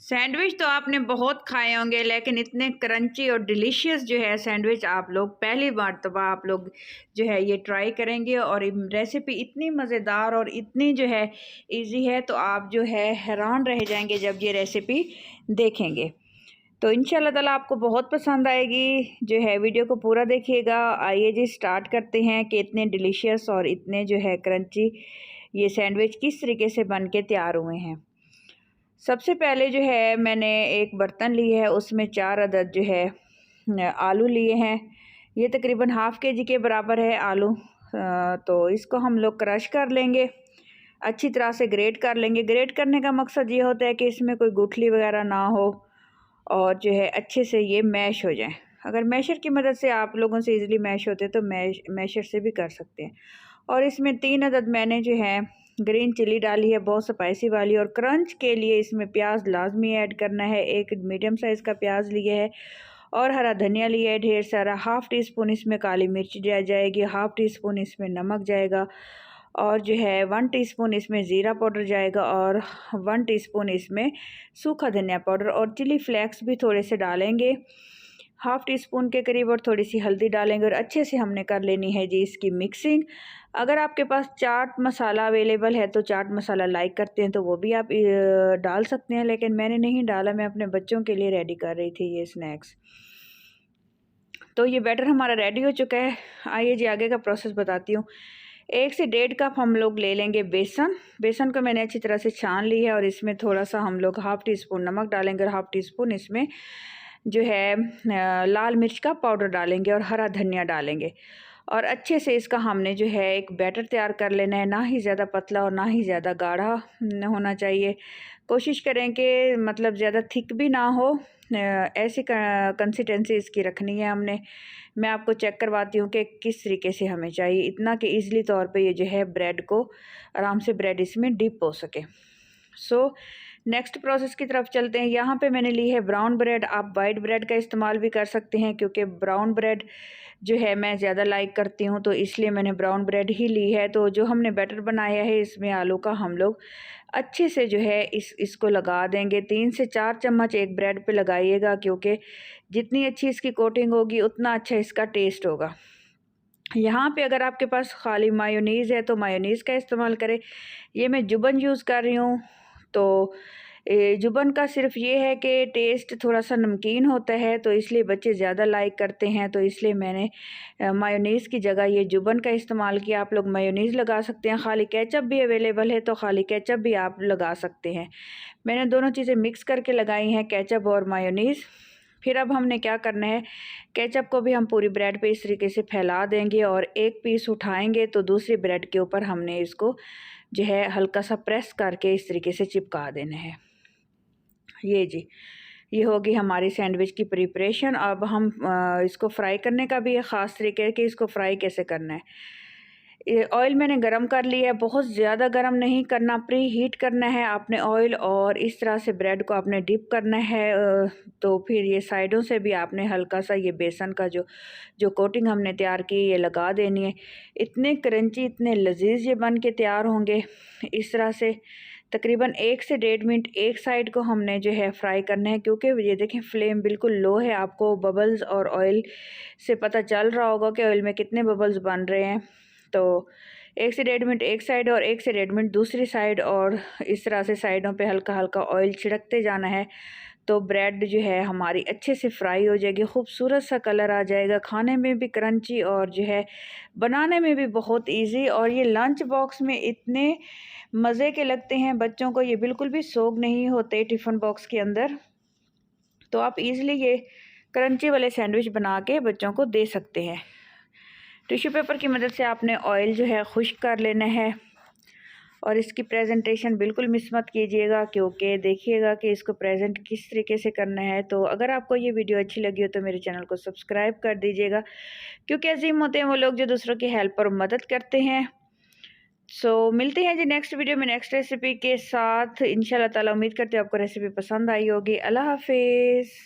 Sandwich तो आपने बहुत खाए होंगे, लेकिन इतने क्रंची और डिलीशियस जो है सैंडविच आप लोग पहली मर्तबा आप लोग जो है ये ट्राई करेंगे। और रेसिपी इतनी मज़ेदार और इतनी जो है इजी है, तो आप जो है हैरान रह जाएंगे जब ये रेसिपी देखेंगे। तो इंशाल्लाह ताला आपको बहुत पसंद आएगी। जो है वीडियो को पूरा देखिएगा। आइए जी स्टार्ट करते हैं कि इतने डिलीशियस और इतने जो है क्रंची ये सैंडविच किस तरीके से बन के तैयार हुए हैं। सबसे पहले जो है मैंने एक बर्तन लिया है, उसमें 4 अदद जो है आलू लिए हैं। ये तकरीबन हाफ़ के जी के बराबर है आलू। तो इसको हम लोग क्रश कर लेंगे, अच्छी तरह से ग्रेट कर लेंगे। ग्रेट करने का मकसद ये होता है कि इसमें कोई गुठली वगैरह ना हो और जो है अच्छे से ये मैश हो जाए। अगर मैशर की मदद से आप लोगों से इजीली मैश होते तो मैशर से भी कर सकते हैं। और इसमें 3 अदद मैंने जो है ग्रीन चिली डाली है, बहुत स्पाइसी वाली। और क्रंच के लिए इसमें प्याज लाजमी ऐड करना है। एक मीडियम साइज़ का प्याज लिया है और हरा धनिया लिया है ढेर सारा। हाफ़ टी स्पून इसमें काली मिर्च जाएगी, हाफ़ टी स्पून इसमें नमक जाएगा और जो है 1 टीस्पून इसमें ज़ीरा पाउडर जाएगा और 1 टीस्पून इसमें सूखा धनिया पाउडर और चिली फ्लेक्स भी थोड़े से डालेंगे, हाफ़ टी स्पून के करीब। और थोड़ी सी हल्दी डालेंगे और अच्छे से हमने कर लेनी है जी इसकी मिक्सिंग। अगर आपके पास चाट मसाला अवेलेबल है तो चाट मसाला लाइक करते हैं तो वो भी आप डाल सकते हैं, लेकिन मैंने नहीं डाला, मैं अपने बच्चों के लिए रेडी कर रही थी ये स्नैक्स। तो ये बैटर हमारा रेडी हो चुका है। आइए जी आगे का प्रोसेस बताती हूँ। 1 से 1.5 कप हम लोग ले लेंगे बेसन। बेसन को मैंने अच्छी तरह से छान ली है और इसमें थोड़ा सा हम लोग हाफ़ टी स्पून नमक डालेंगे और हाफ़ टी स्पून इसमें जो है लाल मिर्च का पाउडर डालेंगे और हरा धनिया डालेंगे। और अच्छे से इसका हमने जो है एक बैटर तैयार कर लेना है, ना ही ज़्यादा पतला और ना ही ज़्यादा गाढ़ा होना चाहिए। कोशिश करें कि मतलब ज़्यादा थिक भी ना हो, ऐसी कंसिस्टेंसी इसकी रखनी है हमने। मैं आपको चेक करवाती हूँ कि किस तरीके से हमें चाहिए, इतना कि ईज़िली तौर पे ये जो है ब्रेड को आराम से ब्रेड इसमें डिप हो सके। नेक्स्ट प्रोसेस की तरफ चलते हैं। यहाँ पे मैंने ली है ब्राउन ब्रेड। आप वाइट ब्रेड का इस्तेमाल भी कर सकते हैं, क्योंकि ब्राउन ब्रेड जो है मैं ज़्यादा लाइक करती हूँ, तो इसलिए मैंने ब्राउन ब्रेड ही ली है। तो जो हमने बैटर बनाया है इसमें आलू का, हम लोग अच्छे से जो है इसको लगा देंगे। 3 से 4 चम्मच एक ब्रेड पे लगाइएगा, क्योंकि जितनी अच्छी इसकी कोटिंग होगी उतना अच्छा इसका टेस्ट होगा। यहाँ पे अगर आपके पास खाली मायोनीज़ है तो मायोनीज़ का इस्तेमाल करें। ये मैं जुबन यूज़ कर रही हूँ। तो जुबन का सिर्फ ये है कि टेस्ट थोड़ा सा नमकीन होता है, तो इसलिए बच्चे ज़्यादा लाइक करते हैं, तो इसलिए मैंने मायोनीज़ की जगह ये जुबन का इस्तेमाल किया। आप लोग मायोनीज़ लगा सकते हैं, खाली केचप भी अवेलेबल है तो खाली केचप भी आप लगा सकते हैं। मैंने दोनों चीज़ें मिक्स करके लगाई हैं, केचप और मायोनीज़। फिर अब हमने क्या करना है, केचप को भी हम पूरी ब्रेड पे इस तरीके से फैला देंगे और एक पीस उठाएंगे तो दूसरी ब्रेड के ऊपर हमने इसको जो है हल्का सा प्रेस करके इस तरीके से चिपका देना है। ये जी, ये होगी हमारी सैंडविच की प्रिपरेशन। अब हम इसको फ्राई करने का भी एक ख़ास तरीका है कि इसको फ्राई कैसे करना है। ये ऑयल मैंने गरम कर लिया है, बहुत ज़्यादा गरम नहीं करना, प्री हीट करना है आपने ऑयल। और इस तरह से ब्रेड को आपने डिप करना है। तो फिर ये साइडों से भी आपने हल्का सा ये बेसन का जो कोटिंग हमने तैयार की ये लगा देनी है। इतने क्रंची, इतने लजीज ये बन के तैयार होंगे। इस तरह से तकरीबन 1 से 1.5 मिनट एक साइड को हमने जो है फ्राई करना है, क्योंकि ये देखें फ्लेम बिल्कुल लो है। आपको बबल्स और ऑयल से पता चल रहा होगा कि ऑयल में कितने बबल्स बन रहे हैं। तो 1 से 1.5 मिनट एक साइड और 1 से 1.5 मिनट दूसरी साइड, और इस तरह से साइडों पे हल्का हल्का ऑयल छिड़कते जाना है। तो ब्रेड जो है हमारी अच्छे से फ्राई हो जाएगी, खूबसूरत सा कलर आ जाएगा, खाने में भी क्रंची और जो है बनाने में भी बहुत इजी। और ये लंच बॉक्स में इतने मज़े के लगते हैं बच्चों को, ये बिल्कुल भी सोग नहीं होते टिफ़िन बॉक्स के अंदर। तो आप इजीली ये क्रंची वाले सैंडविच बना के बच्चों को दे सकते हैं। टिश्यू पेपर की मदद से आपने ऑयल जो है खुश्क कर लेना है और इसकी प्रेजेंटेशन बिल्कुल मिस मत कीजिएगा, क्योंकि देखिएगा कि इसको प्रेजेंट किस तरीके से करना है। तो अगर आपको ये वीडियो अच्छी लगी हो तो मेरे चैनल को सब्सक्राइब कर दीजिएगा, क्योंकि अजीम होते हैं वो लोग जो दूसरों की हेल्प और मदद करते हैं। मिलते हैं जी नेक्स्ट वीडियो में नेक्स्ट रेसिपी के साथ इंशाल्लाह ताला। उम्मीद करते हो आपको रेसिपी पसंद आई होगी। अल्लाह हाफिज़।